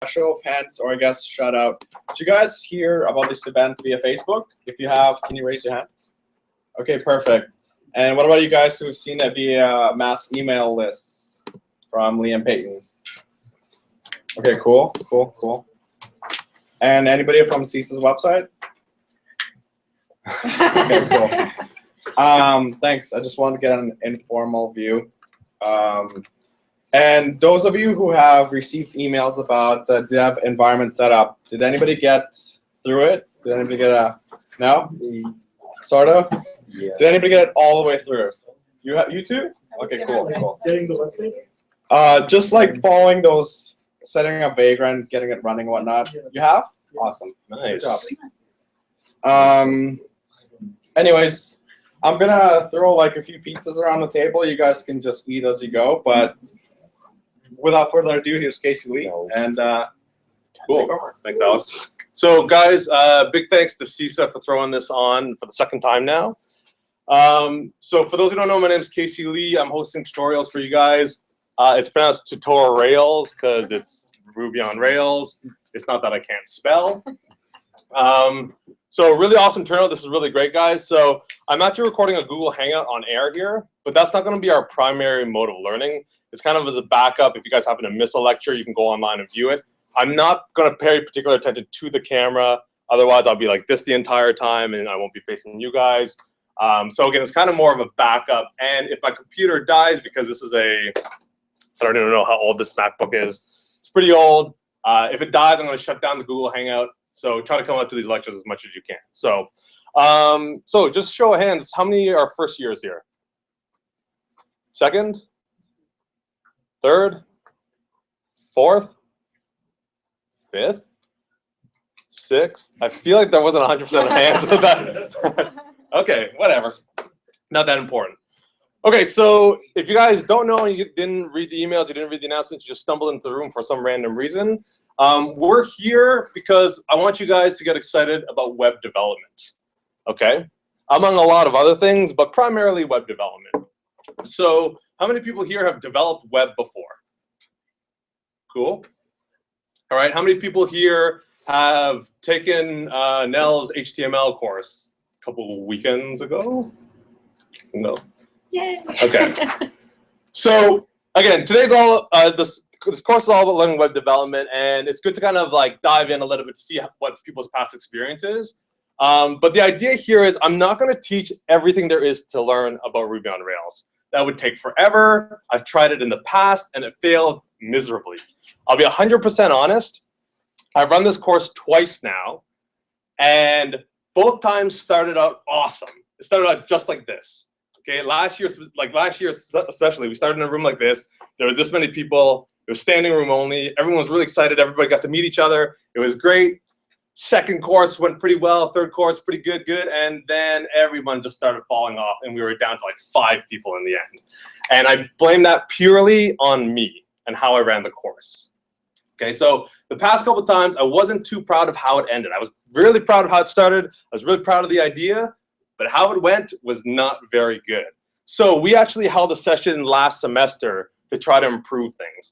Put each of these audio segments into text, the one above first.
show of hands, or I guess shout out. Did you guys hear about this event via Facebook? If you have, can you raise your hand? Okay, perfect. And what about you guys who've seen it via mass email lists from Liam Payton? Okay, cool, cool, cool. And anybody from CISA's website? Okay, cool. Thanks. I just wanted to get an informal view. And those of you who have received emails about the dev environment setup, did anybody get through it? Did anybody get a no? Sort of? Yeah. Did anybody get it all the way through? You too? Okay, cool, cool. Getting the website? Just like following those, setting up Vagrant, getting it running and whatnot. You have? Awesome. Nice. Good job. Anyways, I'm gonna throw like a few pizzas around the table. You guys can just eat as you go. But without further ado, here's Casey Lee, and cool. Thanks, Alex. So, guys, big thanks to CISA for throwing this on for the second time now. So, for those who don't know, my name is Casey Lee. I'm hosting tutorials for you guys. It's pronounced TutoRails because it's Ruby on Rails. It's not that I can't spell. So really awesome turnout. This is really great, guys. So I'm actually recording a Google Hangout on air here, but that's not going to be our primary mode of learning. It's kind of as a backup. If you guys happen to miss a lecture, you can go online and view it. I'm not going to pay particular attention to the camera. Otherwise, I'll be like this the entire time, and I won't be facing you guys. So again, it's kind of more of a backup. And if my computer dies, because this is I don't even know how old this MacBook is. It's pretty old. If it dies, I'm going to shut down the Google Hangout. So try to come out to these lectures as much as you can. So, so just show of hands, how many are first years here? Second? Third? Fourth? Fifth? Sixth? I feel like there wasn't 100% of hands with that. Okay, whatever. Not that important. Okay, so if you guys don't know and you didn't read the emails, you didn't read the announcements, you just stumbled into the room for some random reason, we're here because I want you guys to get excited about web development, okay? Among a lot of other things, but primarily web development. So how many people here have developed web before? Cool. All right, how many people here have taken Nell's HTML course a couple weekends ago? No. Yay. Okay. So again, today's all this course is all about learning web development, and it's good to kind of like dive in a little bit to see what people's past experience is. But the idea here is I'm not going to teach everything there is to learn about Ruby on Rails. That would take forever. I've tried it in the past, and it failed miserably. I'll be 100% honest. I've run this course twice now, and both times started out awesome. It started out just like this. Okay, last year especially, we started in a room like this. There was this many people. It was standing room only. Everyone was really excited. Everybody got to meet each other. It was great. Second course went pretty well. Third course, pretty good. And then everyone just started falling off, and we were down to like 5 people in the end. And I blame that purely on me and how I ran the course. Okay, so the past couple of times, I wasn't too proud of how it ended. I was really proud of how it started. I was really proud of the idea. But how it went was not very good. So we actually held a session last semester to try to improve things.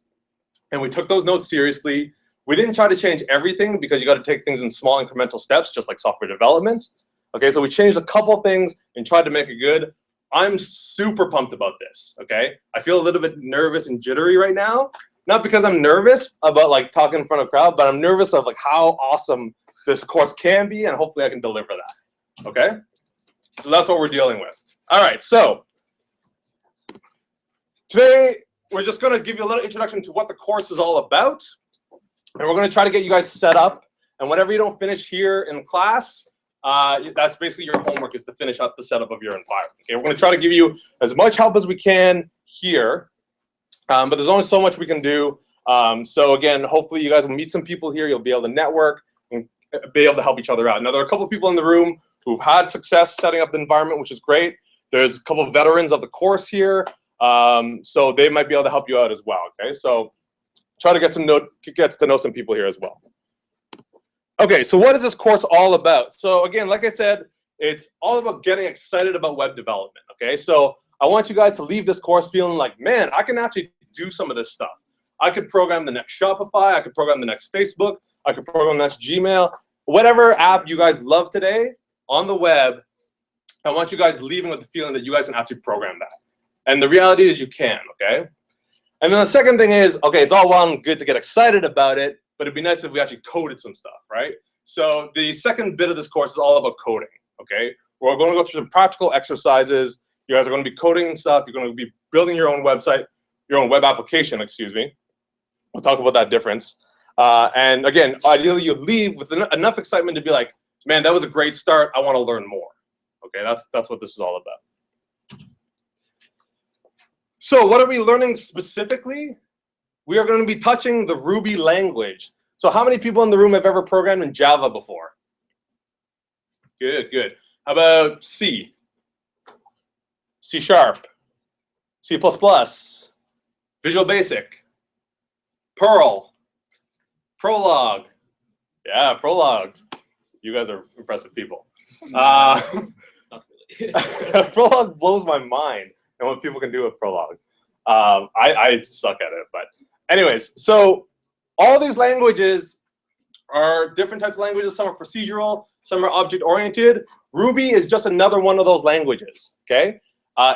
And we took those notes seriously. We didn't try to change everything because you got to take things in small incremental steps, just like software development. Okay, so we changed a couple things and tried to make it good. I'm super pumped about this, okay? I feel a little bit nervous and jittery right now. Not because I'm nervous about like talking in front of a crowd, but I'm nervous of like how awesome this course can be, and hopefully I can deliver that, okay? So that's what we're dealing with. All right, so today we're just going to give you a little introduction to what the course is all about. And we're going to try to get you guys set up. And whatever you don't finish here in class, that's basically your homework, is to finish up the setup of your environment. Okay, we're going to try to give you as much help as we can here. But there's only so much we can do. So again, hopefully you guys will meet some people here. You'll be able to network and be able to help each other out. Now, there are a couple of people in the room who've had success setting up the environment, which is great. There's a couple of veterans of the course here, so they might be able to help you out as well. Okay, so try to get to know some people here as well. Okay, so what is this course all about? So again, like I said, it's all about getting excited about web development. Okay, so I want you guys to leave this course feeling like, man, I can actually do some of this stuff. I could program the next Shopify, I could program the next Facebook, I could program the next Gmail, whatever app you guys love today on the web. I want you guys leaving with the feeling that you guys can actually program that. And the reality is you can, okay? And then the second thing is, okay, it's all well and good to get excited about it, but it'd be nice if we actually coded some stuff, right? So the second bit of this course is all about coding, okay? We're going to go through some practical exercises. You guys are going to be coding stuff. You're going to be building your own website, your own web application, excuse me. We'll talk about that difference. And again, ideally you leave with enough excitement to be like, man, that was a great start. I want to learn more. Okay, that's what this is all about. So what are we learning specifically? We are going to be touching the Ruby language. So how many people in the room have ever programmed in Java before? Good, good. How about C? C#, C++, Visual Basic, Perl, Prolog. Yeah, Prologs. You guys are impressive people. Not really. Prolog blows my mind and what people can do with Prolog. I suck at it, but anyways, so all these languages are different types of languages. Some are procedural, some are object-oriented. Ruby is just another one of those languages, okay?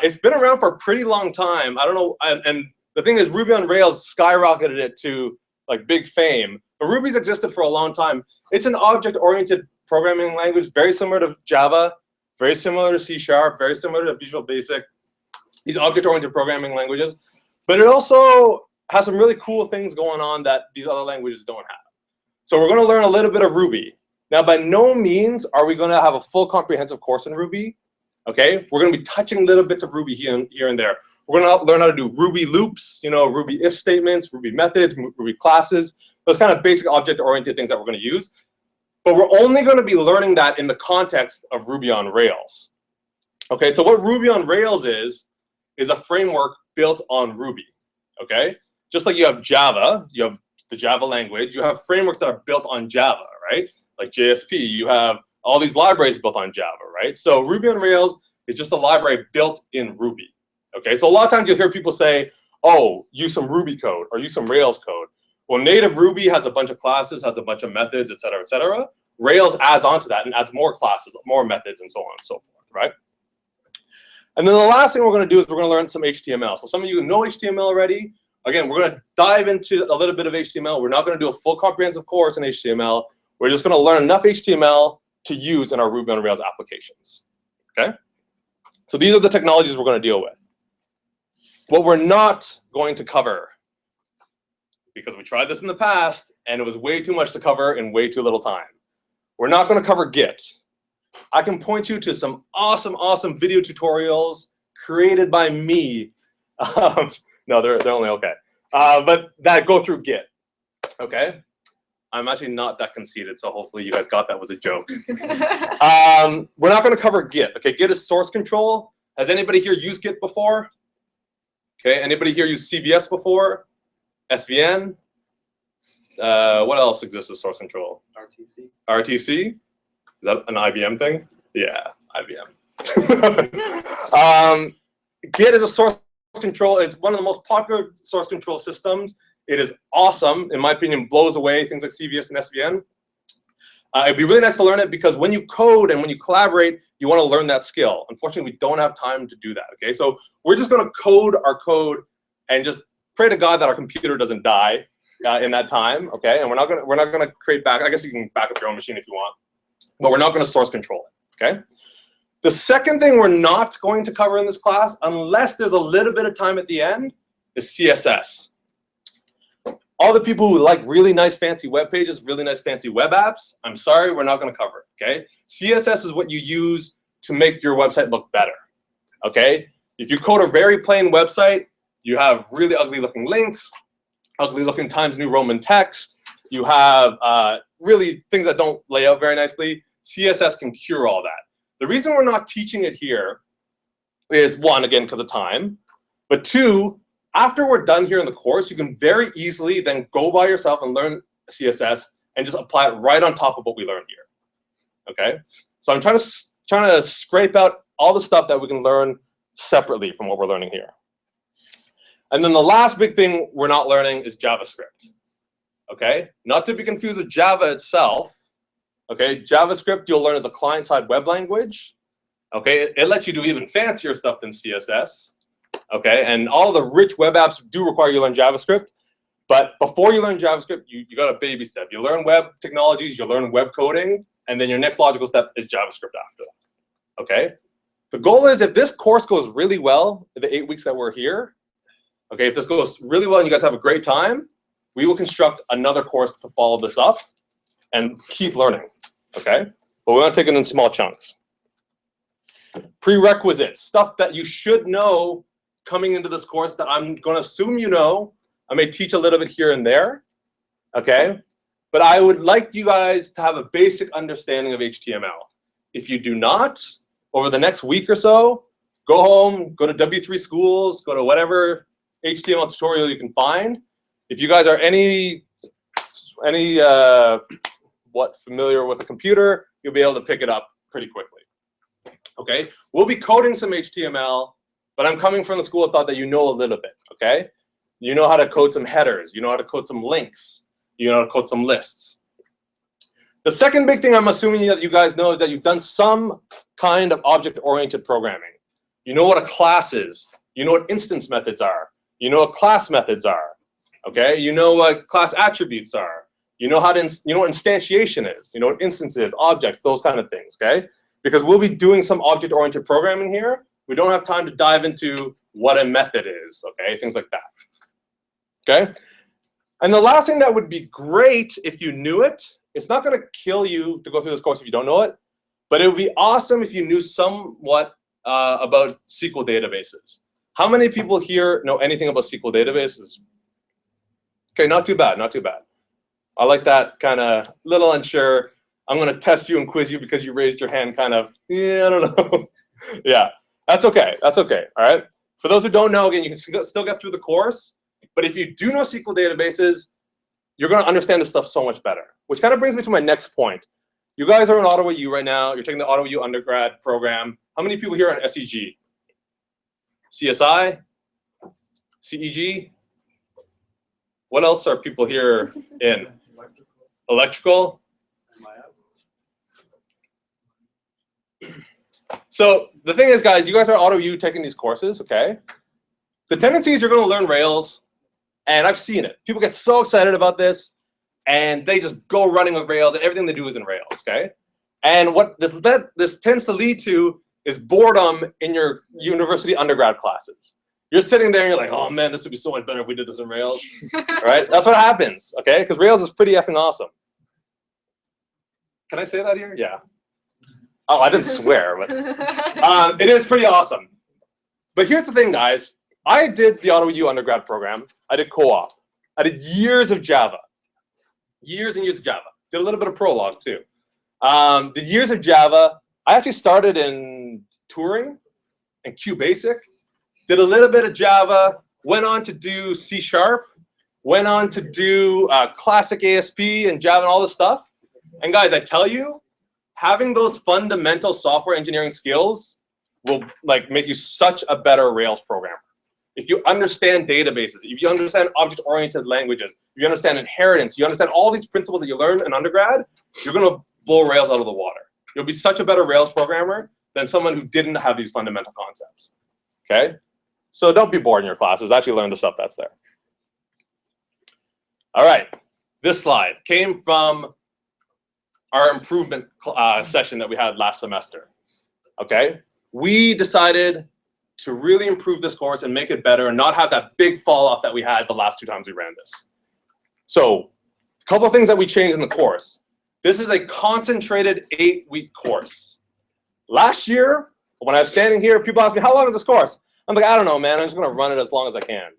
It's been around for a pretty long time. I don't know, and the thing is, Ruby on Rails skyrocketed it to like big fame, but Ruby's existed for a long time. It's an object-oriented programming language, very similar to Java, very similar to C#, very similar to Visual Basic, these object-oriented programming languages. But it also has some really cool things going on that these other languages don't have. So we're going to learn a little bit of Ruby. Now, by no means are we going to have a full comprehensive course in Ruby. Okay, we're going to be touching little bits of Ruby here and there. We're going to learn how to do Ruby loops, you know, Ruby if statements, Ruby methods, Ruby classes, those kind of basic object-oriented things that we're going to use. But we're only going to be learning that in the context of Ruby on Rails. Okay, so what Ruby on Rails is a framework built on Ruby. Okay, just like you have Java, you have the Java language, you have frameworks that are built on Java, right? Like JSP, you have all these libraries built on Java, right? So Ruby on Rails is just a library built in Ruby. Okay, so a lot of times you'll hear people say, oh, use some Ruby code or use some Rails code. Well, native Ruby has a bunch of classes, has a bunch of methods, et cetera, et cetera. Rails adds on to that and adds more classes, more methods, and so on and so forth, right? And then the last thing we're going to do is we're going to learn some HTML. So some of you know HTML already. Again, we're going to dive into a little bit of HTML. We're not going to do a full comprehensive course in HTML. We're just going to learn enough HTML to use in our Ruby on Rails applications. Okay? So these are the technologies we're going to deal with. What we're not going to cover, because we tried this in the past and it was way too much to cover in way too little time. We're not going to cover Git. I can point you to some awesome, awesome video tutorials created by me. No, they're only okay. But that go through Git. Okay? I'm actually not that conceited, so hopefully you guys got that was a joke. We're not going to cover Git. Okay, Git is source control. Has anybody here used Git before? Okay, anybody here used CVS before? SVN? What else exists as source control? RTC. RTC? Is that an IBM thing? Yeah, IBM. Git is a source control. It's one of the most popular source control systems. It is awesome, in my opinion, blows away things like CVS and SVN. It'd be really nice to learn it because when you code and when you collaborate, you want to learn that skill. Unfortunately, we don't have time to do that. Okay, so we're just going to code our code and just pray to God that our computer doesn't die in that time. Okay, and we're not going to create back. I guess you can back up your own machine if you want, but we're not going to source control it. Okay. The second thing we're not going to cover in this class, unless there's a little bit of time at the end, is CSS. All the people who like really nice fancy web pages, really nice fancy web apps, I'm sorry, we're not going to cover it, okay? CSS is what you use to make your website look better, okay? If you code a very plain website, you have really ugly looking links, ugly looking Times New Roman text, you have really things that don't lay out very nicely. CSS can cure all that. The reason we're not teaching it here is, one, again, because of time, but two, after we're done here in the course, you can very easily then go by yourself and learn CSS and just apply it right on top of what we learned here. Okay? So I'm trying to scrape out all the stuff that we can learn separately from what we're learning here. And then the last big thing we're not learning is JavaScript. Okay, not to be confused with Java itself. Okay, JavaScript you'll learn as a client-side web language. Okay, it lets you do even fancier stuff than CSS. Okay, and all the rich web apps do require you to learn JavaScript. But before you learn JavaScript, you got a baby step. You learn web technologies, you learn web coding, and then your next logical step is JavaScript after that. Okay, the goal is if this course goes really well, the 8 weeks that we're here, okay, if this goes really well and you guys have a great time, we will construct another course to follow this up and keep learning, okay? But we want to take it in small chunks. Prerequisites, stuff that you should know coming into this course that I'm going to assume you know. I may teach a little bit here and there, okay? But I would like you guys to have a basic understanding of HTML. If you do not, over the next week or so, go home, go to W3 Schools, go to whatever HTML tutorial you can find. If you guys are familiar with a computer, you'll be able to pick it up pretty quickly. Okay, we'll be coding some HTML, but I'm coming from the school of thought that you know a little bit. Okay, you know how to code some headers, you know how to code some links, you know how to code some lists. The second big thing I'm assuming that you guys know is that you've done some kind of object-oriented programming. You know what a class is. You know what instance methods are. You know what class methods are. Okay, you know what class attributes are. You know what instantiation is. You know what instances, objects, those kind of things. Okay, because we'll be doing some object-oriented programming here. We don't have time to dive into what a method is. Okay, things like that. Okay, and the last thing that would be great if you knew it. It's not going to kill you to go through this course if you don't know it, but it would be awesome if you knew somewhat about SQL databases. How many people here know anything about SQL databases? Okay, not too bad, not too bad. I like that kind of little unsure. I'm going to test you and quiz you because you raised your hand kind of, yeah, I don't know. Yeah, that's okay, that's okay, all right? For those who don't know, again, you can still get through the course, but if you do know SQL databases, you're going to understand this stuff so much better, which kind of brings me to my next point. You guys are in Ottawa U right now. You're taking the Ottawa U undergrad program. How many people here are on SEG? CSI? CEG? What else are people here in? Electrical? So the thing is, guys, you guys are at Ottawa U taking these courses, okay? The tendency is you're going to learn Rails. And I've seen it. People get so excited about this, and they just go running with Rails, and everything they do is in Rails, okay? And what this tends to lead to is boredom in your university undergrad classes. You're sitting there, and you're like, oh, man, this would be so much better if we did this in Rails, right? That's what happens, okay? Because Rails is pretty effing awesome. Can I say that here? Yeah. Oh, I didn't swear, but it is pretty awesome. But here's the thing, guys. I did the Ottawa U undergrad program. I did co-op. I did years of Java. Years and years of Java. Did a little bit of Prolog, too. The years of Java, I actually started in Turing and QBasic. Did a little bit of Java. Went on to do C#. Went on to do classic ASP and Java and all this stuff. And guys, I tell you, having those fundamental software engineering skills will make you such a better Rails programmer. If you understand databases, if you understand object-oriented languages, if you understand inheritance, you understand all these principles that you learn in undergrad, you're going to blow Rails out of the water. You'll be such a better Rails programmer than someone who didn't have these fundamental concepts. Okay? So don't be bored in your classes. Actually learn the stuff that's there. All right. This slide came from our improvement session that we had last semester. Okay? We decided to really improve this course and make it better and not have that big fall off that we had the last 2 times we ran this. So a couple of things that we changed in the course. This is a concentrated 8-week course. Last year, when I was standing here, people asked me, how long is this course? I'm like, I don't know, man. I'm just going to run it as long as I can.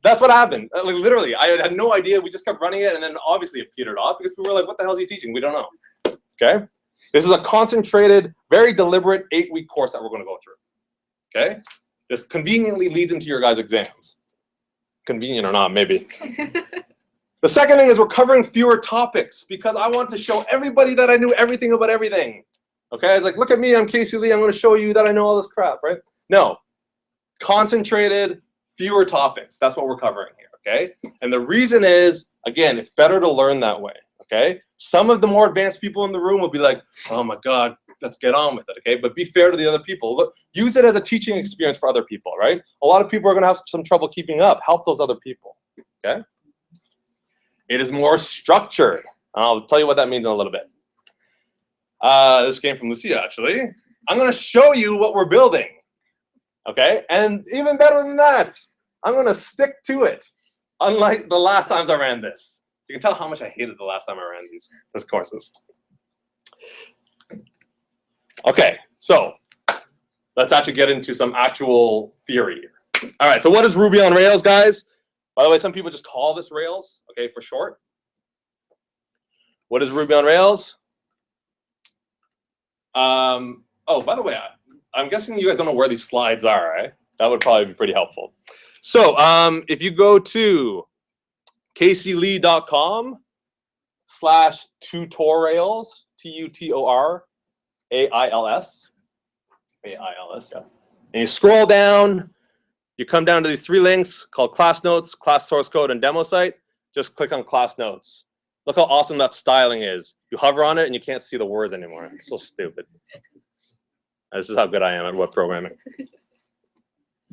That's what happened. Like, literally, I had no idea. We just kept running it, and then obviously it petered off because people were like, what the hell is he teaching? We don't know. Okay? This is a concentrated, very deliberate 8-week course that we're going to go through. Okay? This conveniently leads into your guys' exams. Convenient or not, maybe. The second thing is we're covering fewer topics because I want to show everybody that I knew everything about everything. Okay? I was like, look at me, I'm Casey Lee, I'm going to show you that I know all this crap, right? No. Concentrated, fewer topics. That's what we're covering here, okay? And the reason is, again, it's better to learn that way, okay? Some of the more advanced people in the room will be like, oh my God, let's get on with it, okay? But be fair to the other people. Look, use it as a teaching experience for other people, right? A lot of people are gonna have some trouble keeping up. Help those other people, okay? It is more structured. And I'll tell you what that means in a little bit. This came from Lucia, actually. I'm gonna show you what we're building, okay? And even better than that, I'm gonna stick to it. Unlike the last times I ran this. You can tell how much I hated the last time I ran these courses. Okay, so let's actually get into some actual theory here. All right, so what is Ruby on Rails, guys? By the way, some people just call this Rails, okay, for short. What is Ruby on Rails? Oh, by the way, I'm guessing you guys don't know where these slides are, right? That would probably be pretty helpful. So if you go to caseylee.com/tutorails, TutoRails, yeah. And you scroll down, you come down to these 3 links called class notes, class source code, and demo site. Just click on class notes. Look how awesome that styling is. You hover on it and you can't see the words anymore. It's so stupid. This is how good I am at web programming.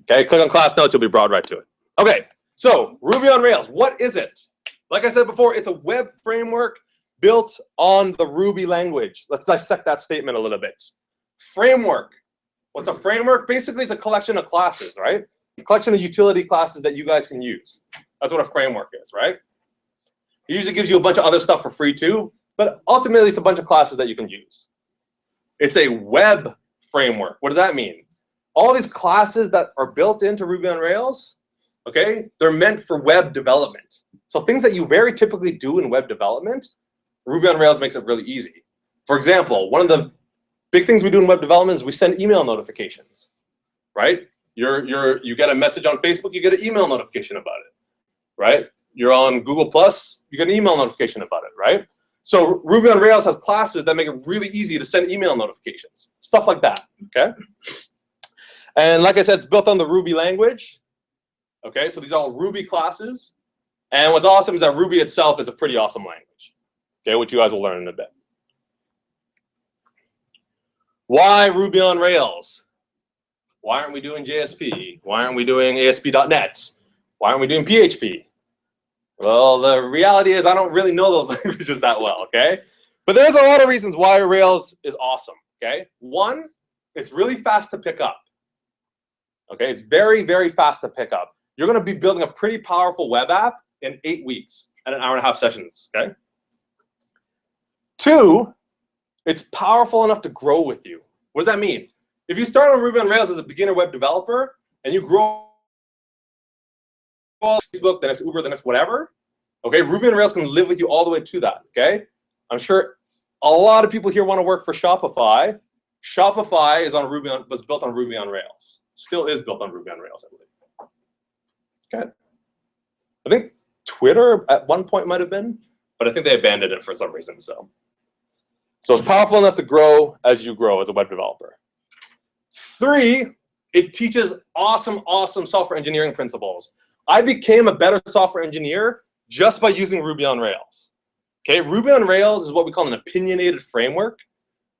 Okay, click on class notes, you'll be brought right to it. Okay, so Ruby on Rails, what is it? Like I said before, it's a web framework built on the Ruby language. Let's dissect that statement a little bit. Framework. What's a framework? Basically, it's a collection of classes, right? A collection of utility classes that you guys can use. That's what a framework is, right? It usually gives you a bunch of other stuff for free too, but ultimately it's a bunch of classes that you can use. It's a web framework. What does that mean? All these classes that are built into Ruby on Rails, okay, they're meant for web development. So things that you very typically do in web development, Ruby on Rails makes it really easy. For example, one of the big things we do in web development is we send email notifications, right? You get a message on Facebook, you get an email notification about it, right? You're on Google+, you get an email notification about it, right? So Ruby on Rails has classes that make it really easy to send email notifications, stuff like that, okay? And like I said, it's built on the Ruby language, okay? So these are all Ruby classes. And what's awesome is that Ruby itself is a pretty awesome language, okay, which you guys will learn in a bit. Why Ruby on Rails? Why aren't we doing JSP? Why aren't we doing ASP.NET? Why aren't we doing PHP? Well, the reality is I don't really know those languages that well, okay? But there's a lot of reasons why Rails is awesome, okay? One, it's really fast to pick up, okay? It's very, very fast to pick up. You're going to be building a pretty powerful web app in 8 weeks and an hour-and-a-half sessions, okay? 2, it's powerful enough to grow with you. What does that mean? If you start on Ruby on Rails as a beginner web developer and you grow Facebook, the next Uber, the next whatever, okay, Ruby on Rails can live with you all the way to that, okay? I'm sure a lot of people here want to work for Shopify. Shopify is was built on Ruby on Rails. Still is built on Ruby on Rails, I believe. Okay. I think Twitter at one point might have been, but I think they abandoned it for some reason. So it's powerful enough to grow as you grow as a web developer. 3, it teaches awesome, awesome software engineering principles. I became a better software engineer just by using Ruby on Rails. Okay, Ruby on Rails is what we call an opinionated framework,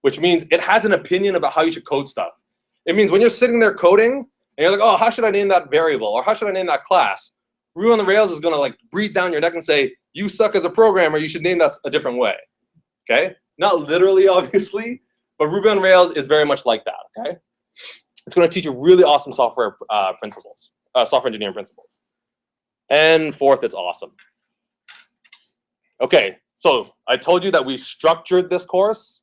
which means it has an opinion about how you should code stuff. It means when you're sitting there coding and you're like, oh, how should I name that variable? Or how should I name that class? Ruby on the Rails is gonna like breathe down your neck and say, you suck as a programmer, you should name that a different way, okay? Not literally, obviously, but Ruby on Rails is very much like that, okay? It's gonna teach you really awesome software principles, software engineering principles. And 4th, it's awesome. Okay, so I told you that we structured this course.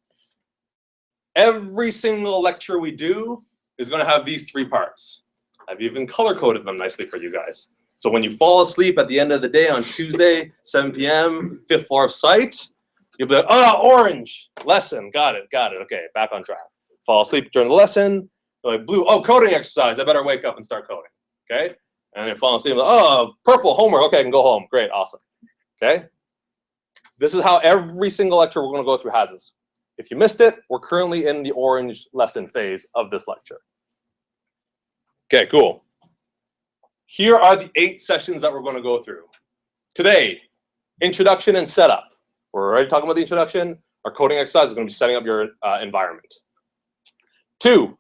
Every single lecture we do is going to have these 3 parts. I've even color-coded them nicely for you guys. So when you fall asleep at the end of the day on Tuesday, 7 p.m., 5th floor of site, you'll be like, oh, orange, lesson, got it, okay, back on track. Fall asleep during the lesson, you're like blue, oh, coding exercise, I better wake up and start coding, okay? And you're falling asleep, like, oh, purple, homework, okay, I can go home, great, awesome, okay? This is how every single lecture we're going to go through has this. If you missed it, we're currently in the orange lesson phase of this lecture. Okay, cool. here are the 8 sessions that we're going to go through. Today, introduction and setup. We're already talking about the introduction. Our coding exercise is going to be setting up your environment. 2,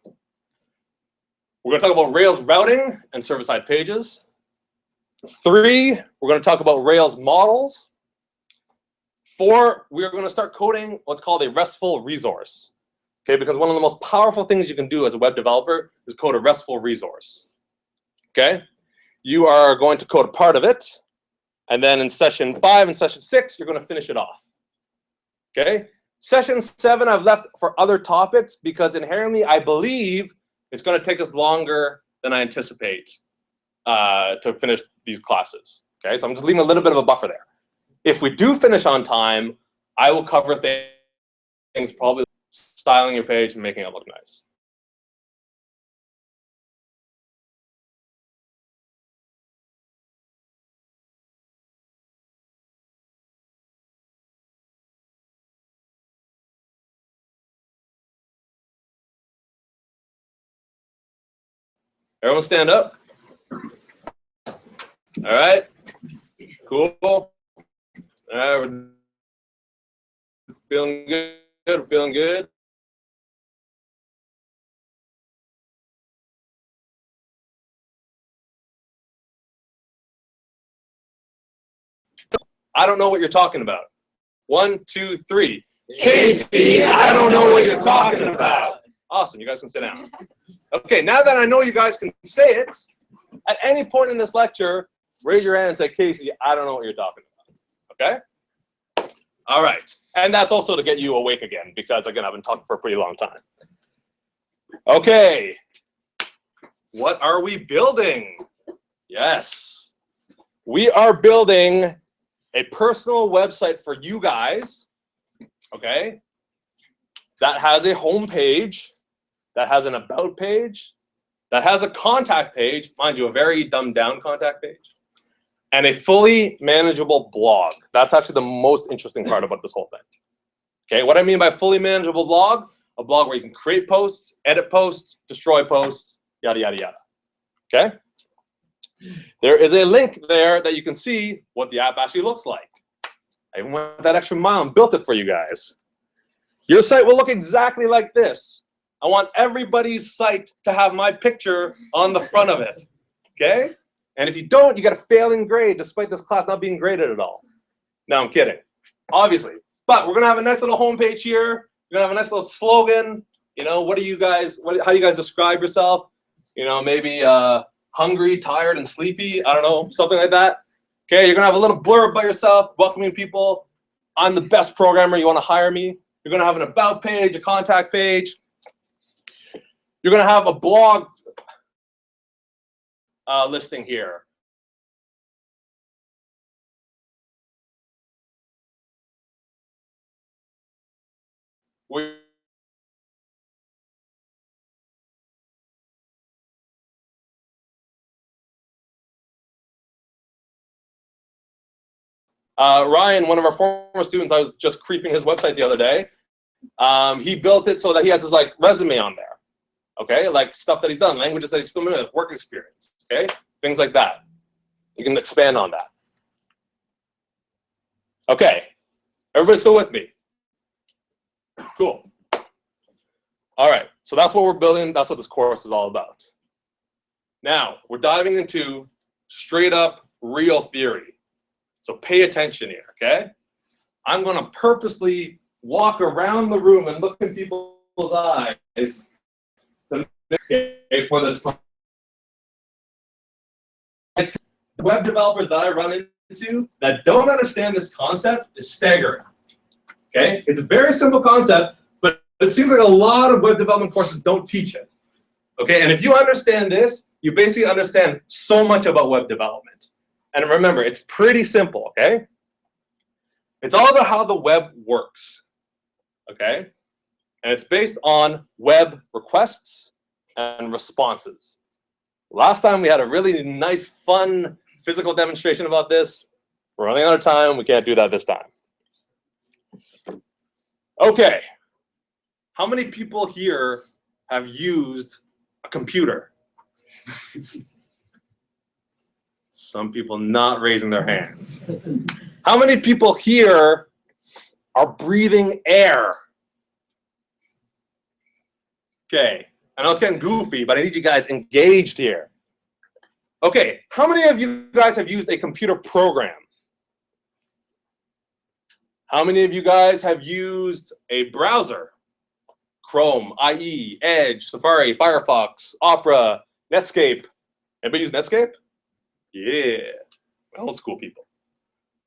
we're going to talk about Rails routing and server-side pages. 3, we're going to talk about Rails models. 4, we are going to start coding what's called a RESTful resource. Okay, because one of the most powerful things you can do as a web developer is code a RESTful resource. Okay, you are going to code a part of it, and then in session 5 and session 6, you're going to finish it off. Okay, session 7 I've left for other topics because inherently I believe it's going to take us longer than I anticipate to finish these classes. Okay, so I'm just leaving a little bit of a buffer there. If we do finish on time, I will cover things probably styling your page and making it look nice. Everyone stand up. All right. Cool. All right. We're feeling good. We're feeling good. I don't know what you're talking about. 1, 2, 3. Casey, I don't know what you're talking about. Awesome. You guys can sit down. Okay, now that I know you guys can say it, at any point in this lecture, raise your hand and say, Casey, I don't know what you're talking about. Okay? All right. And that's also to get you awake again, because, again, I've been talking for a pretty long time. Okay. What are we building? Yes. We are building a personal website for you guys, okay, that has a home page, that has an about page, that has a contact page, mind you, a very dumbed down contact page, and a fully manageable blog. That's actually the most interesting part about this whole thing. Okay, what I mean by fully manageable blog, a blog where you can create posts, edit posts, destroy posts, yada, yada, yada. Okay? There is a link there that you can see what the app actually looks like. I even went that extra mile and built it for you guys. Your site will look exactly like this. I want everybody's site to have my picture on the front of it, okay? And if you don't, you get a failing grade despite this class not being graded at all. No, I'm kidding, obviously. But we're gonna have a nice little homepage here. We're gonna have a nice little slogan. You know, what do you guys, how do you guys describe yourself? You know, maybe hungry, tired, and sleepy. I don't know, something like that. Okay, you're gonna have a little blurb by yourself, welcoming people. I'm the best programmer, you wanna hire me. You're gonna have an about page, a contact page. You're gonna have a blog listing here. Ryan, one of our former students, I was just creeping his website the other day. He built it so that he has his like resume on there. Okay, like stuff that he's done, languages that he's familiar with, work experience, okay? Things like that. You can expand on that. Okay, everybody still with me? Cool. All right, so that's what we're building. That's what this course is all about. Now, we're diving into straight up real theory. So pay attention here, okay? I'm gonna purposely walk around the room and look in people's eyes for this. The web developers that I run into that don't understand this concept is staggering. Okay, it's a very simple concept, but it seems like a lot of web development courses don't teach it. Okay, and if you understand this, you basically understand so much about web development. And remember, it's pretty simple. Okay, it's all about how the web works. Okay, and it's based on web requests and responses. Last time we had a really nice, fun physical demonstration about this. We're running out of time. We can't do that this time. Okay. How many people here have used a computer? Some people not raising their hands. How many people here are breathing air? Okay, I know it's getting goofy, but I need you guys engaged here. Okay, how many of you guys have used a computer program? How many of you guys have used a browser? Chrome, IE, Edge, Safari, Firefox, Opera, Netscape. Anybody use Netscape? Yeah, old school people.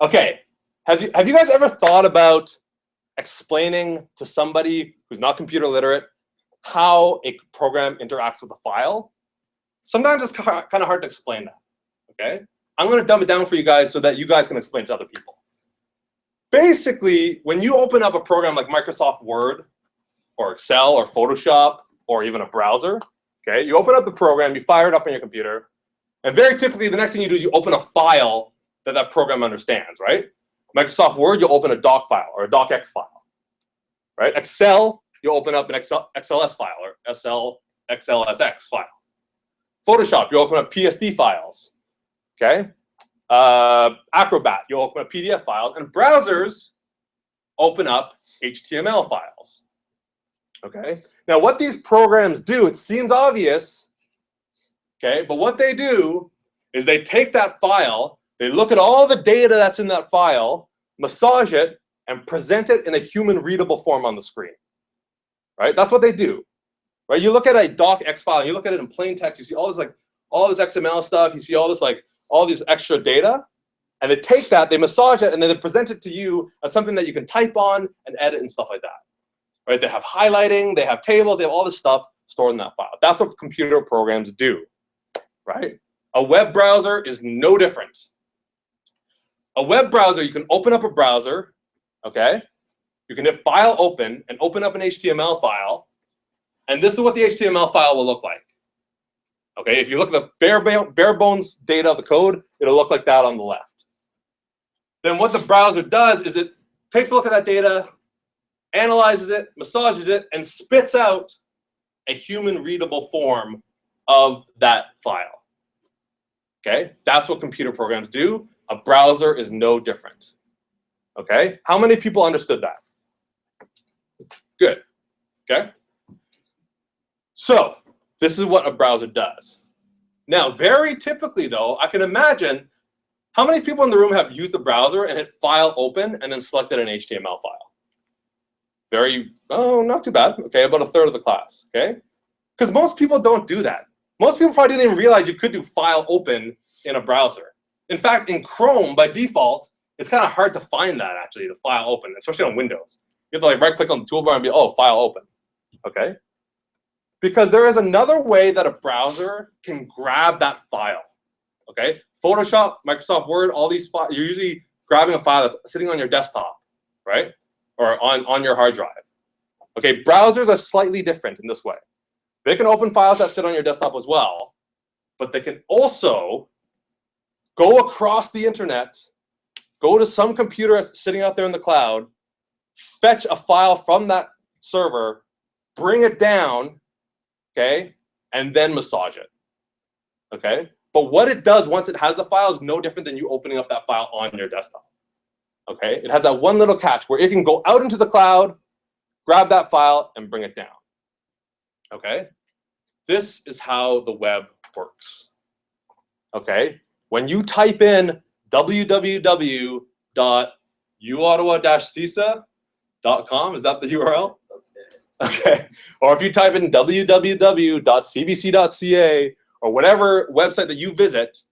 Okay, have you guys ever thought about explaining to somebody who's not computer literate how a program interacts with a file? Sometimes it's kind of hard to explain that, okay? I'm gonna dumb it down for you guys so that you guys can explain it to other people. Basically, when you open up a program like Microsoft Word or Excel or Photoshop or even a browser, okay? You open up the program, you fire it up on your computer, and very typically the next thing you do is you open a file that program understands, right? Microsoft Word, you'll open a doc file or a docx file, right? Excel, you'll open up an XLS file or XLSX file. Photoshop, you open up PSD files, okay? Acrobat, you'll open up PDF files, and browsers open up HTML files, okay? Now, what these programs do, it seems obvious, okay? But what they do is they take that file, they look at all the data that's in that file, massage it, and present it in a human-readable form on the screen, right? That's what they do. Right, you look at a docx file, you look at it in plain text, you see all this XML stuff, you see all this extra data, and they take that, they massage it, and then they present it to you as something that you can type on and edit and stuff like that. Right? They have highlighting, they have tables, they have all this stuff stored in that file. That's what computer programs do. Right? A web browser is no different. A web browser, you can open up a browser, okay? You can hit File Open and open up an HTML file. And this is what the HTML file will look like. Okay, if you look at the bare bones data of the code, it'll look like that on the left. Then what the browser does is it takes a look at that data, analyzes it, massages it, and spits out a human-readable form of that file. Okay, that's what computer programs do. A browser is no different. Okay, how many people understood that? Good. Okay. So this is what a browser does. Now, very typically, though, I can imagine how many people in the room have used the browser and hit File Open and then selected an HTML file? Not too bad. Okay, about a third of the class. Okay, because most people don't do that. Most people probably didn't even realize you could do File Open in a browser. In fact, in Chrome, by default, it's kind of hard to find that, actually, the File Open, especially on Windows. You have to like right-click on the toolbar and be, oh, File Open. Okay. Because there is another way that a browser can grab that file, okay? Photoshop, Microsoft Word, all these files, you're usually grabbing a file that's sitting on your desktop, right? Or on your hard drive. Okay, browsers are slightly different in this way. They can open files that sit on your desktop as well, but they can also go across the internet, go to some computer sitting out there in the cloud, fetch a file from that server, bring it down, okay, and then massage it, okay? But what it does once it has the file is no different than you opening up that file on your desktop, okay? It has that one little catch where it can go out into the cloud, grab that file, and bring it down, okay? This is how the web works, okay? When you type in www.uottawa-cisa.com, is that the URL? That's it. Okay, or if you type in www.cbc.ca or whatever website that you visit,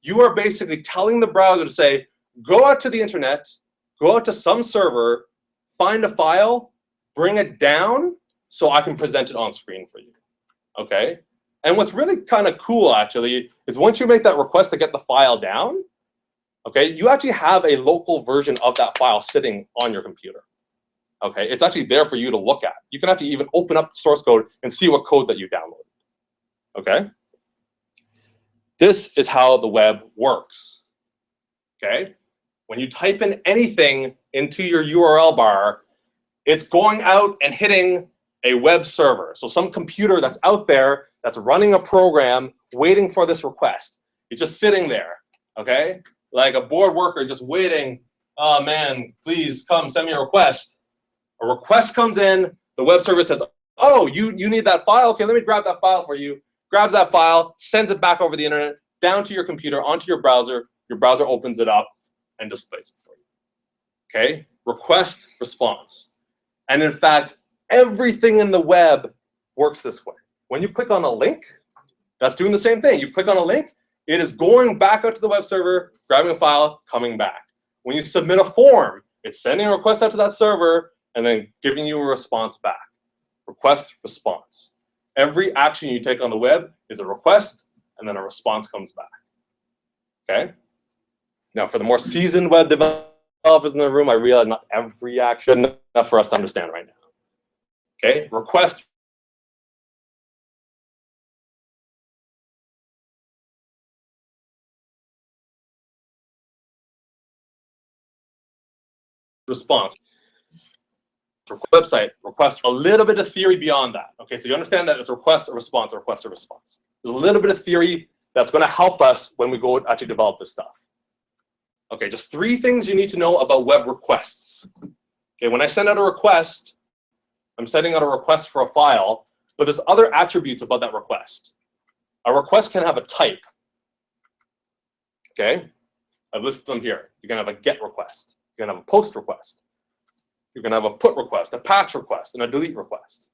you are basically telling the browser to say, go out to the internet, go out to some server, find a file, bring it down so I can present it on screen for you, okay? And what's really kind of cool, actually, is once you make that request to get the file down, okay, you actually have a local version of that file sitting on your computer. Okay, it's actually there for you to look at. You can actually even open up the source code and see what code that you downloaded. Okay? This is how the web works. Okay? When you type in anything into your URL bar, it's going out and hitting a web server. So some computer that's out there that's running a program waiting for this request. It's just sitting there. Okay, like a bored worker just waiting. Oh man, please come send me a request. A request comes in. The web server says, oh, you need that file? Okay, let me grab that file for you. Grabs that file, sends it back over the internet, down to your computer, onto your browser. Your browser opens it up and displays it for you. Okay, request, response. And in fact, everything in the web works this way. When you click on a link, that's doing the same thing. You click on a link, it is going back out to the web server, grabbing a file, coming back. When you submit a form, it's sending a request out to that server, and then giving you a response back. Request, response. Every action you take on the web is a request, and then a response comes back. Okay? Now, for the more seasoned web developers in the room, I realize not every action is enough for us to understand right now. Okay? Request, response. Website, request, a little bit of theory beyond that. Okay, so you understand that it's a request, a response, a request, a response. There's a little bit of theory that's going to help us when we go actually develop this stuff. Okay, just 3 things you need to know about web requests. Okay, when I send out a request, I'm sending out a request for a file, but there's other attributes about that request. A request can have a type. Okay, I've listed them here. You can have a GET request. You can have a POST request. You're going to have a PUT request, a PATCH request, and a DELETE request.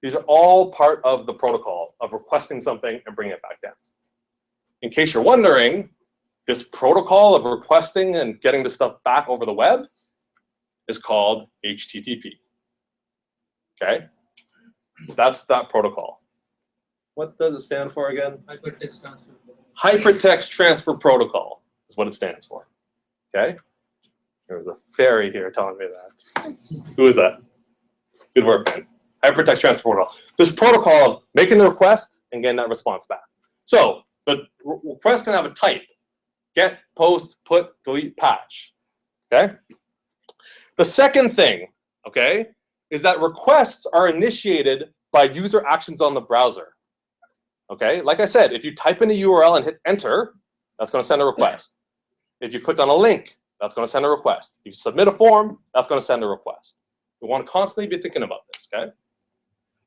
These are all part of the protocol of requesting something and bringing it back down. In case you're wondering, this protocol of requesting and getting the stuff back over the web is called HTTP. Okay? That's that protocol. What does it stand for again? Hypertext transfer. Hypertext Transfer Protocol is what it stands for. Okay? There was a fairy here telling me that. Who is that? Good work, man. Hypertext Transfer Protocol. This protocol of making the request and getting that response back. So the request can have a type. Get, post, put, delete, patch. Okay? The second thing, okay, is that requests are initiated by user actions on the browser. Okay? Like I said, if you type in a URL and hit enter, that's going to send a request. If you click on a link, that's going to send a request. If you submit a form, that's going to send a request. We want to constantly be thinking about this, okay?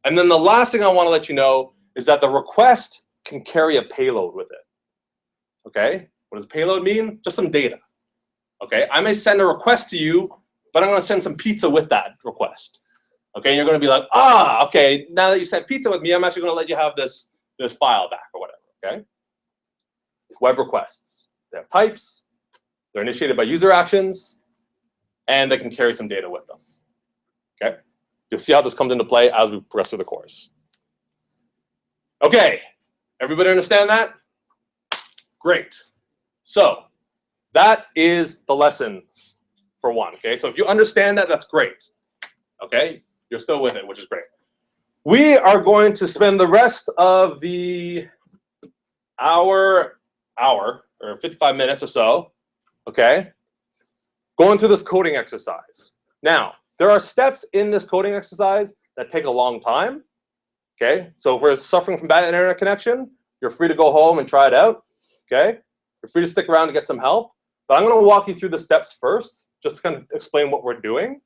And then the last thing I want to let you know is that the request can carry a payload with it, okay? What does payload mean? Just some data, okay? I may send a request to you, but I'm going to send some pizza with that request, okay? And you're going to be like, ah, okay, now that you sent pizza with me, I'm actually going to let you have this file back or whatever, okay? Web requests, they have types. They're initiated by user actions, and they can carry some data with them. Okay? You'll see how this comes into play as we progress through the course. Okay, everybody understand that? Great. So that is the lesson for one. Okay, so if you understand that, that's great. Okay, you're still with it, which is great. We are going to spend the rest of the hour or 55 minutes or so, okay, going through this coding exercise. Now, there are steps in this coding exercise that take a long time, okay? So if we're suffering from bad internet connection, you're free to go home and try it out, okay? You're free to stick around to get some help. But I'm going to walk you through the steps first, just to kind of explain what we're doing.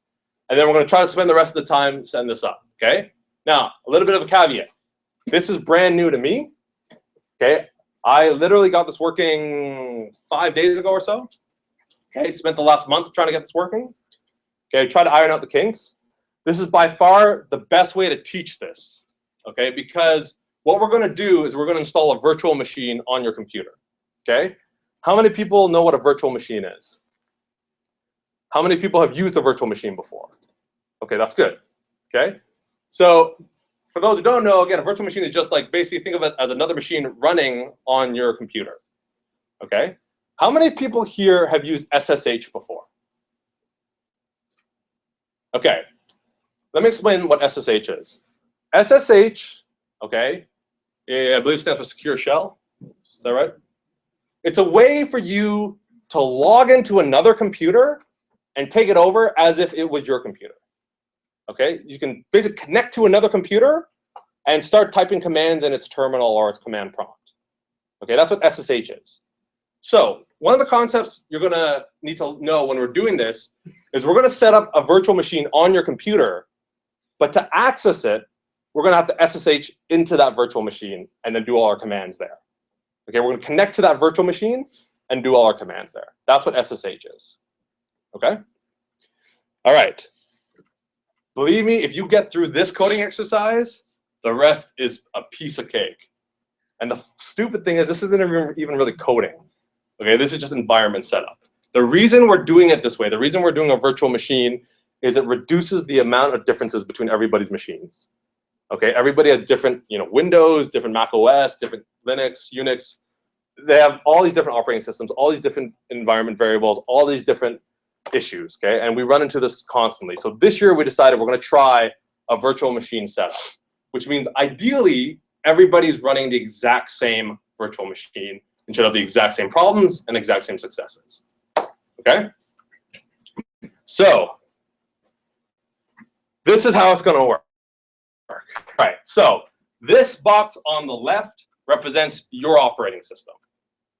And then we're going to try to spend the rest of the time setting this up, okay? Now, a little bit of a caveat. This is brand new to me, okay? I literally got this working 5 days ago or so. Okay, spent the last month trying to get this working. Okay, try to iron out the kinks. This is by far the best way to teach this, okay? Because what we're going to do is we're going to install a virtual machine on your computer, okay? How many people know what a virtual machine is? How many people have used a virtual machine before? Okay, that's good, okay? So for those who don't know, again, a virtual machine is just like basically think of it as another machine running on your computer, okay? How many people here have used SSH before? Okay, let me explain what SSH is. SSH, okay, I believe stands for Secure Shell. Is that right? It's a way for you to log into another computer and take it over as if it was your computer. Okay, you can basically connect to another computer and start typing commands in its terminal or its command prompt. Okay, that's what SSH is. So one of the concepts you're gonna need to know when we're doing this is we're gonna set up a virtual machine on your computer, but to access it, we're gonna have to SSH into that virtual machine and then do all our commands there. Okay, we're gonna connect to that virtual machine and do all our commands there. That's what SSH is. Okay? All right. Believe me, if you get through this coding exercise, the rest is a piece of cake. And the stupid thing is this isn't even really coding. Okay, this is just environment setup. The reason we're doing it this way, the reason we're doing a virtual machine is it reduces the amount of differences between everybody's machines. Okay, everybody has different, Windows, different Mac OS, different Linux, Unix. They have all these different operating systems, all these different environment variables, all these different issues, okay? And we run into this constantly. So this year we decided we're gonna try a virtual machine setup, which means ideally everybody's running the exact same virtual machine and should have the exact same problems and exact same successes, okay? So this is how it's gonna work. All right, so this box on the left represents your operating system,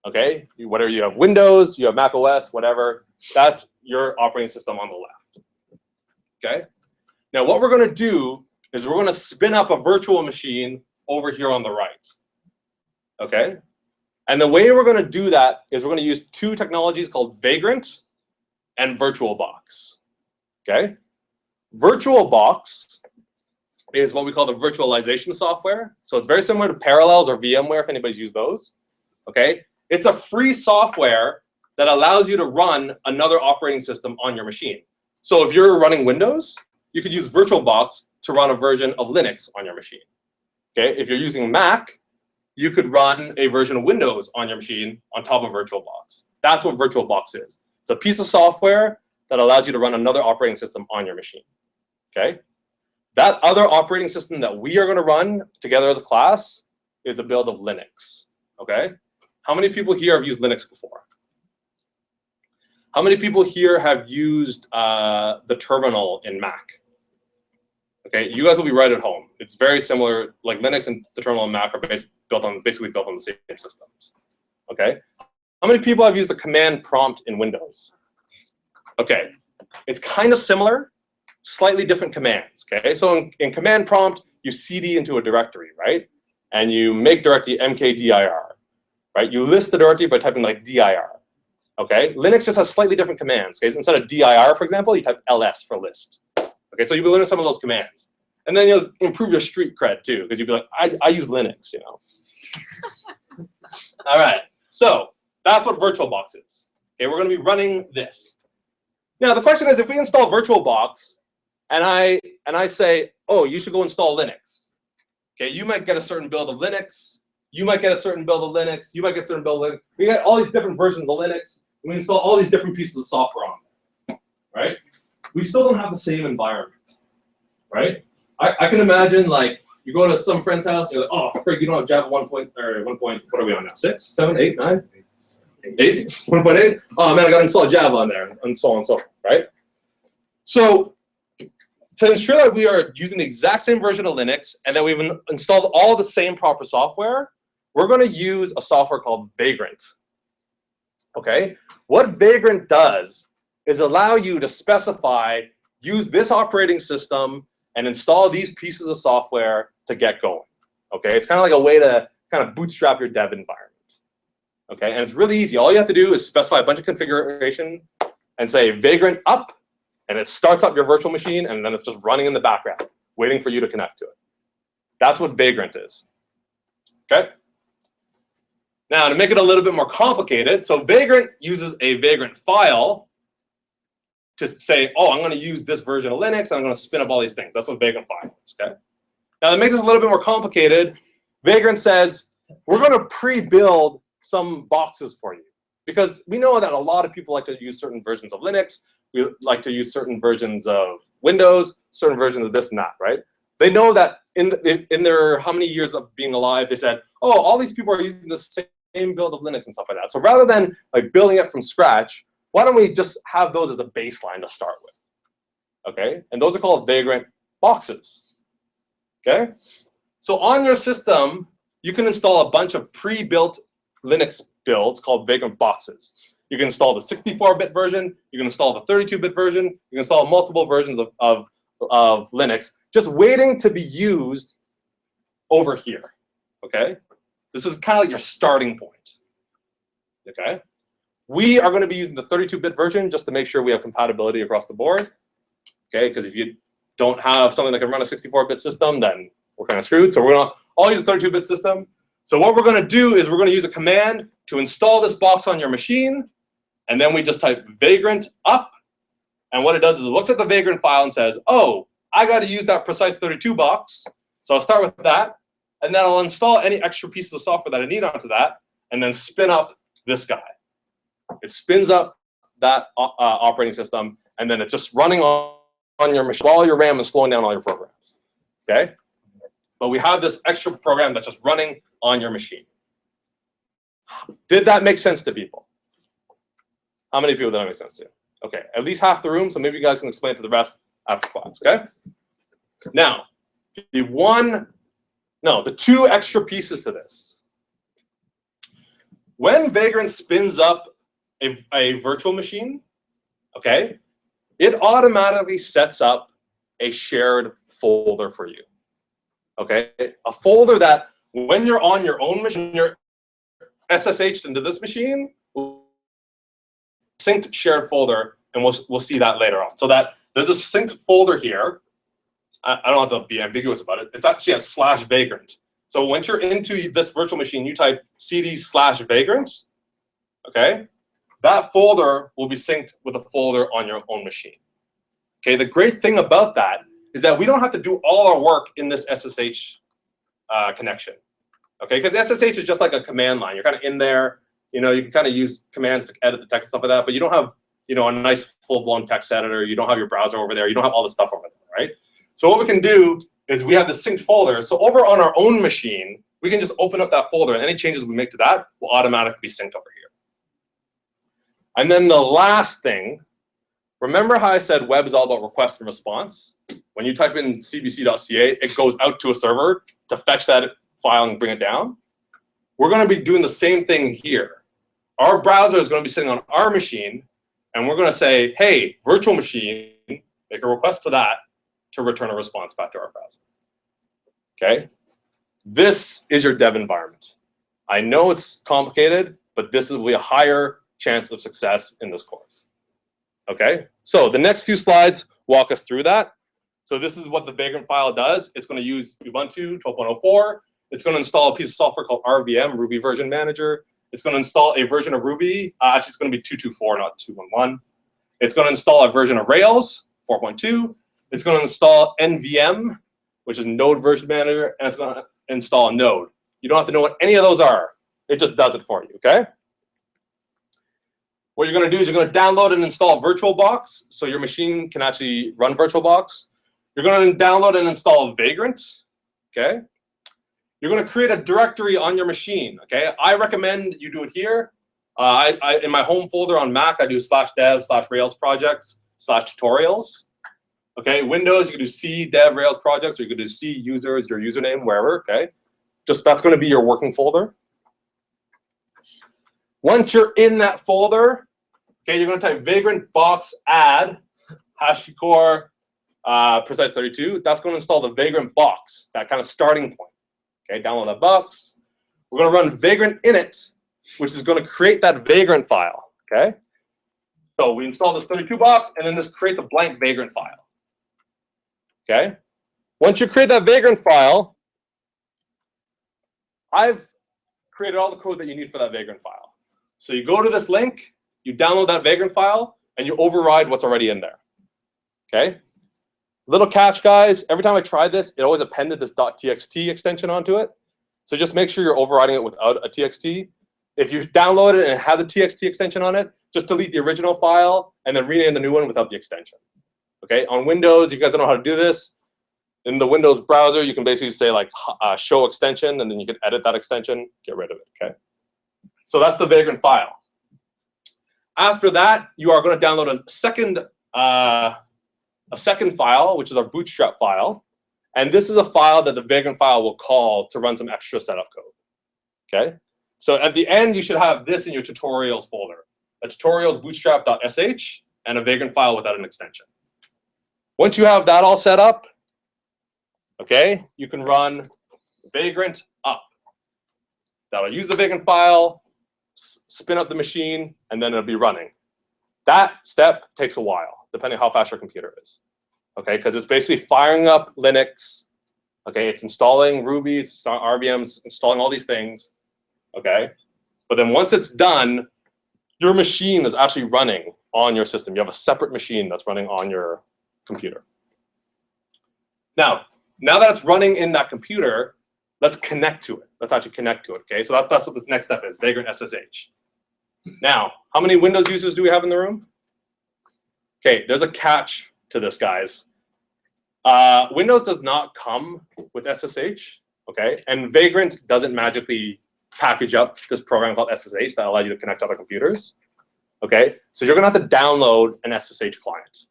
okay? Whether you have Windows, you have Mac OS, whatever, that's your operating system on the left, okay? Now what we're gonna do is we're gonna spin up a virtual machine over here on the right, okay? And the way we're gonna do that is we're gonna use two technologies called Vagrant and VirtualBox, okay? VirtualBox is what we call the virtualization software. So it's very similar to Parallels or VMware if anybody's used those, okay? It's a free software that allows you to run another operating system on your machine. So if you're running Windows, you could use VirtualBox to run a version of Linux on your machine, okay? If you're using Mac, you could run a version of Windows on your machine on top of VirtualBox. That's what VirtualBox is. It's a piece of software that allows you to run another operating system on your machine, okay? That other operating system that we are going to run together as a class is a build of Linux, okay? How many people here have used Linux before? How many people here have used the terminal in Mac? Okay, you guys will be right at home. It's very similar, like Linux and the terminal in Mac are basically built on the same systems, okay? How many people have used the command prompt in Windows? Okay, it's kind of similar, slightly different commands, okay? So in command prompt, you cd into a directory, right? And you make directory mkdir, right? You list the directory by typing like dir, okay? Linux just has slightly different commands, okay? So instead of dir, for example, you type ls for list. Okay, so you'll be learning some of those commands. And then you'll improve your street cred too, because you'll be like, I use Linux, All right, so that's what VirtualBox is. Okay, we're gonna be running this. Now the question is, if we install VirtualBox, and I say, oh, you should go install Linux. Okay, you might get a certain build of Linux. You might get a certain build of Linux. You might get a certain build of Linux. We got all these different versions of Linux. And we install all these different pieces of software on there, right? We still don't have the same environment, right? I can imagine like you go to some friend's house, and you're like, oh, frig, you don't have Java 1 point, what are we on now? 6, 7, 8, 9? 8? 1.8? Oh man, I got to install Java on there, and so on and so forth, right? So to ensure that we are using the exact same version of Linux and that we've installed all the same proper software, we're going to use a software called Vagrant. Okay? What Vagrant does is allow you to specify, use this operating system and install these pieces of software to get going. Okay? It's kind of like a way to kind of bootstrap your dev environment. Okay? And it's really easy. All you have to do is specify a bunch of configuration and say Vagrant up, and it starts up your virtual machine, and then it's just running in the background, waiting for you to connect to it. That's what Vagrant is. Okay? Now, to make it a little bit more complicated, so Vagrant uses a Vagrant file to say, oh, I'm going to use this version of Linux, and I'm going to spin up all these things. That's what Vagrant file is. Okay? Now, to make this a little bit more complicated, Vagrant says, we're going to pre-build some boxes for you. Because we know that a lot of people like to use certain versions of Linux. We like to use certain versions of Windows, certain versions of this and that, right? They know that in their how many years of being alive, they said, oh, all these people are using the same build of Linux and stuff like that. So rather than like building it from scratch, why don't we just have those as a baseline to start with? Okay, and those are called Vagrant boxes. Okay, so on your system, you can install a bunch of pre-built Linux builds called Vagrant boxes. You can install the 64-bit version. You can install the 32-bit version. You can install multiple versions of Linux, just waiting to be used over here. Okay, this is kind of like your starting point. Okay, we are going to be using the 32-bit version just to make sure we have compatibility across the board. Okay, because if you don't have something that can run a 64-bit system, then we're kind of screwed. So we're going to all use a 32-bit system. So what we're going to do is we're going to use a command to install this box on your machine, and then we just type Vagrant up. And what it does is it looks at the Vagrant file and says, oh, I got to use that precise 32 box. So I'll start with that, and then I'll install any extra pieces of software that I need onto that, and then spin up this guy. It spins up that operating system, and then it's just running on your machine while your RAM is slowing down all your programs. Okay? But we have this extra program that's just running on your machine. Did that make sense to people? How many people did that make sense to? Okay, at least half the room, so maybe you guys can explain it to the rest after class, okay? Now, the two extra pieces to this. When Vagrant spins up a virtual machine, okay, it automatically sets up a shared folder for you. Okay, a folder that when you're on your own machine, you're SSH'd into this machine, synced shared folder, and we'll see that later on. So that there's a synced folder here. I don't have to be ambiguous about it. It's actually at /vagrant. So once you're into this virtual machine, you type cd/vagrant. Okay, that folder will be synced with a folder on your own machine. Okay, the great thing about that is that we don't have to do all our work in this SSH connection. Okay, because SSH is just like a command line. You're kind of in there. You know, you can kind of use commands to edit the text and stuff like that, but you don't have, you know, a nice full-blown text editor. You don't have your browser over there. You don't have all this stuff over there, right? So what we can do is we have the synced folder. So over on our own machine, we can just open up that folder, and any changes we make to that will automatically be synced over here. And then the last thing, remember how I said web is all about request and response? When you type in cbc.ca, it goes out to a server to fetch that file and bring it down. We're going to be doing the same thing here. Our browser is going to be sitting on our machine, and we're going to say, hey, virtual machine, make a request to that to return a response back to our browser. Okay? This is your dev environment. I know it's complicated, but this will be a higher chance of success in this course. Okay? So the next few slides walk us through that. So this is what the Vagrant file does. It's going to use Ubuntu 12.04. It's going to install a piece of software called RVM, Ruby Version Manager. It's going to install a version of Ruby. Actually, it's going to be 2.2.4, not 2.1.1. It's going to install a version of Rails, 4.2. It's going to install NVM, which is Node Version Manager, and it's going to install a Node. You don't have to know what any of those are. It just does it for you, okay? What you're going to do is you're going to download and install VirtualBox, so your machine can actually run VirtualBox. You're going to download and install Vagrant, okay? You're going to create a directory on your machine, okay? I recommend you do it here. In my home folder on Mac, I do /dev/Rails projects /tutorials. Okay, Windows, you can do C dev Rails projects, or you can do C users, your username, wherever, okay? Just that's going to be your working folder. Once you're in that folder, okay, you're going to type Vagrant Box add #core precise 32. That's going to install the Vagrant box, that kind of starting point. Okay, download that box. We're going to run Vagrant init, which is going to create that Vagrant file. Okay, so we install this 32 box, and then this creates a blank Vagrant file. Okay, once you create that Vagrant file, I've created all the code that you need for that Vagrant file. So you go to this link, you download that Vagrant file, and you override what's already in there. Okay. Little catch, guys. Every time I tried this, it always appended this .txt extension onto it. So just make sure you're overriding it without a txt. If you download it and it has a txt extension on it, just delete the original file and then rename the new one without the extension. Okay. On Windows, if you guys don't know how to do this, in the Windows browser, you can basically say like show extension, and then you can edit that extension, get rid of it. Okay. So that's the Vagrant file. After that, you are going to download a second file, which is our bootstrap file. And this is a file that the Vagrant file will call to run some extra setup code. Okay? So at the end, you should have this in your tutorials folder a tutorials bootstrap.sh, and a Vagrant file without an extension. Once you have that all set up, okay, you can run Vagrant up. That'll use the Vagrant file, spin up the machine, and then it'll be running. That step takes a while, depending on how fast your computer is. Okay, because it's basically firing up Linux. Okay, it's installing Ruby, it's installing RVMs, installing all these things. Okay, but then once it's done, your machine is actually running on your system. You have a separate machine that's running on your computer. Now that it's running in that computer, let's connect to it. Let's actually connect to it, okay? So that's what this next step is, Vagrant SSH. Now, how many Windows users do we have in the room? Okay, there's a catch to this, guys. Windows does not come with SSH, okay? And Vagrant doesn't magically package up this program called SSH that allows you to connect to other computers, okay? So you're gonna have to download an SSH client.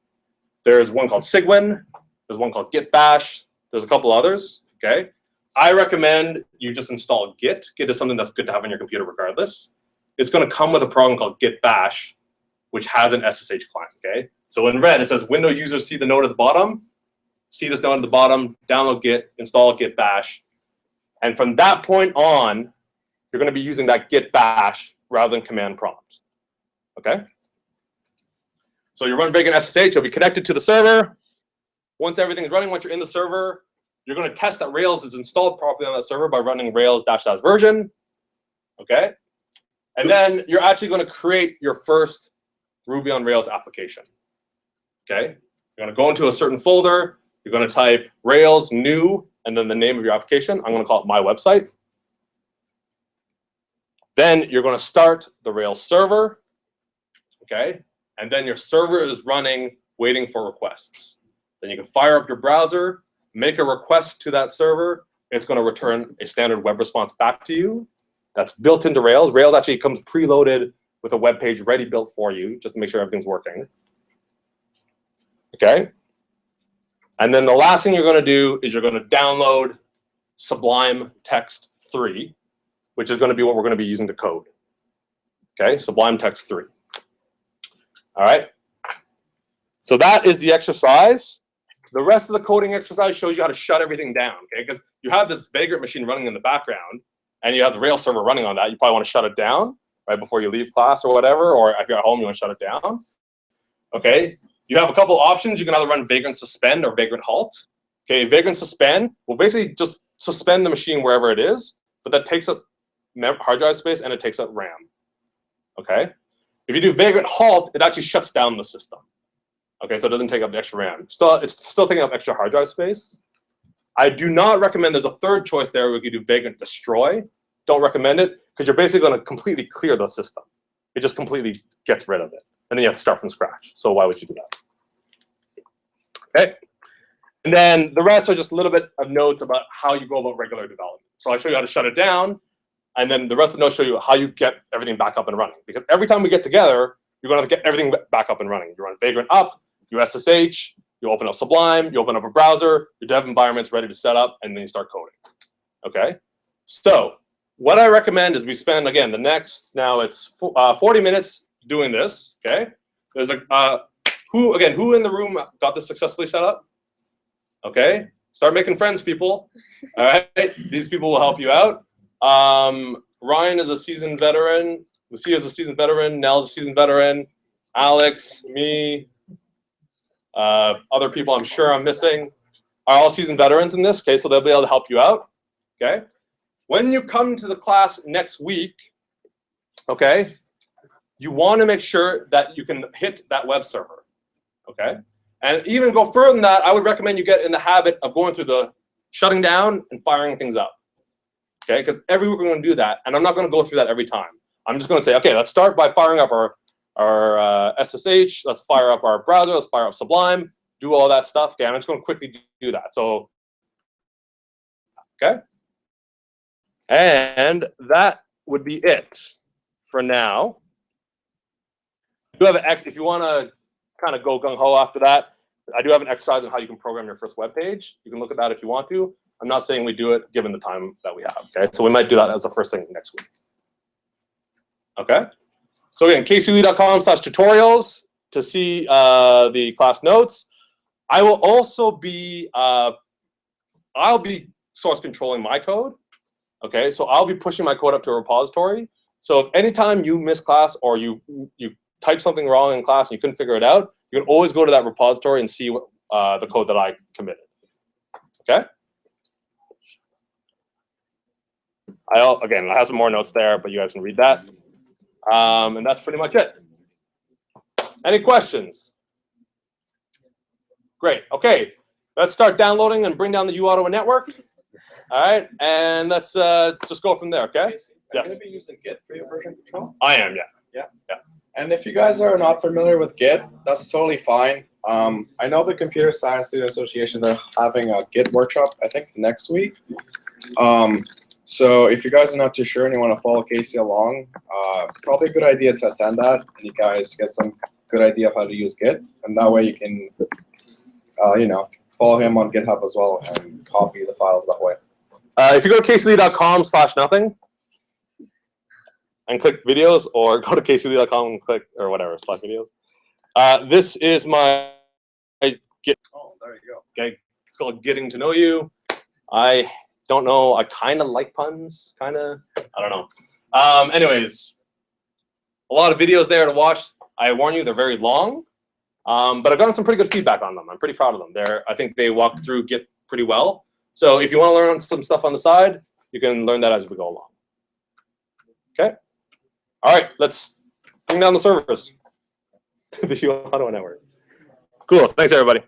There's one called Sigwin, there's one called Git Bash, there's a couple others, okay? I recommend you just install Git. Git is something that's good to have on your computer regardless. It's gonna come with a program called Git Bash, which has an SSH client, okay? So in red, it says Windows users see the node at the bottom, see this node at the bottom, download Git, install Git Bash. And from that point on, you're gonna be using that Git Bash rather than command prompt, okay? So you run Vagrant SSH, you'll be connected to the server. Once everything's running, once you're in the server, you're gonna test that Rails is installed properly on that server by running Rails -- version, okay? And then you're actually gonna create your first Ruby on Rails application, okay? You're gonna go into a certain folder, you're gonna type Rails new, and then the name of your application. I'm gonna call it my website. Then you're gonna start the Rails server, okay? And then your server is running, waiting for requests. Then you can fire up your browser, make a request to that server. It's gonna return a standard web response back to you. That's built into Rails. Rails actually comes preloaded with a web page ready built for you, just to make sure everything's working, okay? And then the last thing you're gonna do is you're gonna download Sublime Text 3, which is gonna be what we're gonna be using to code, okay? Sublime Text 3. All right, so that is the exercise. The rest of the coding exercise shows you how to shut everything down, okay? Because you have this Vagrant machine running in the background, and you have the Rails server running on that. You probably want to shut it down right before you leave class or whatever, or if you're at home, you want to shut it down, okay? You have a couple options. You can either run Vagrant Suspend or Vagrant Halt. Okay, Vagrant Suspend will basically just suspend the machine wherever it is, but that takes up hard drive space and it takes up RAM, okay? If you do Vagrant Halt, it actually shuts down the system. Okay, so it doesn't take up the extra RAM. It's still taking up extra hard drive space. I do not recommend, there's a third choice there where you do Vagrant Destroy. Don't recommend it, because you're basically gonna completely clear the system. It just completely gets rid of it. And then you have to start from scratch. So why would you do that? Okay, and then the rest are just a little bit of notes about how you go about regular development. So I'll show you how to shut it down, and then the rest of the notes show you how you get everything back up and running. Because every time we get together, you're gonna have to get everything back up and running. You run Vagrant up, you SSH, you open up Sublime, you open up a browser, your dev environment's ready to set up, and then you start coding, okay? So what I recommend is we spend, again, the next, now it's 40 minutes doing this, okay? There's who in the room got this successfully set up? Okay, start making friends, people. All right, these people will help you out. Ryan is a seasoned veteran. Lucia is a seasoned veteran. Nell's a seasoned veteran. Alex, me, other people I'm sure I'm missing are all seasoned veterans in this, okay? So they'll be able to help you out, okay? When you come to the class next week, okay, you want to make sure that you can hit that web server, okay? And even go further than that, I would recommend you get in the habit of going through the shutting down and firing things up, okay? Because every week we're going to do that, and I'm not going to go through that every time. I'm just going to say, okay, let's start by firing up our SSH, let's fire up our browser, let's fire up Sublime, do all that stuff. Okay, I'm just going to quickly do that. So, okay. And that would be it for now. I do have an if you want to kind of go gung-ho after that, I do have an exercise on how you can program your first web page. You can look at that if you want to. I'm not saying we do it given the time that we have, okay? So we might do that as the first thing next week. Okay? So again, kclee.com/tutorials to see the class notes. I will also be, I'll be source controlling my code. Okay, so I'll be pushing my code up to a repository. So if anytime you miss class or you type something wrong in class and you couldn't figure it out, you can always go to that repository and see what, the code that I committed. Okay. Again, I have some more notes there, but you guys can read that. And that's pretty much it. Any questions? Great. Okay, let's start downloading and bring down the UAuto network. All right, and let's just go from there. Okay. Are you Yes. going to be using Git for your version control? I am. Yeah. Yeah. And if you guys are not familiar with Git, that's totally fine. I know the Computer Science Student Association, they're having a Git workshop, I think, next week. So if you guys are not too sure and you want to follow Casey along, probably a good idea to attend that, and you guys get some good idea of how to use Git, and that way you can, you know, follow him on GitHub as well and copy the files that way. If you go to kclee.com/nothing and click videos, or go to kclee.com and click or whatever /videos. This is my Git. Oh, there you go. Okay, it's called Getting to Know You. I don't know. I kind of like puns. Kind of. I don't know. Anyways, a lot of videos there to watch. I warn you, they're very long, but I've gotten some pretty good feedback on them. I'm pretty proud of them. I think they walk through Git pretty well. So if you want to learn some stuff on the side, you can learn that as we go along. Okay. All right. Let's bring down the servers. The UAuto network. Cool. Thanks, everybody.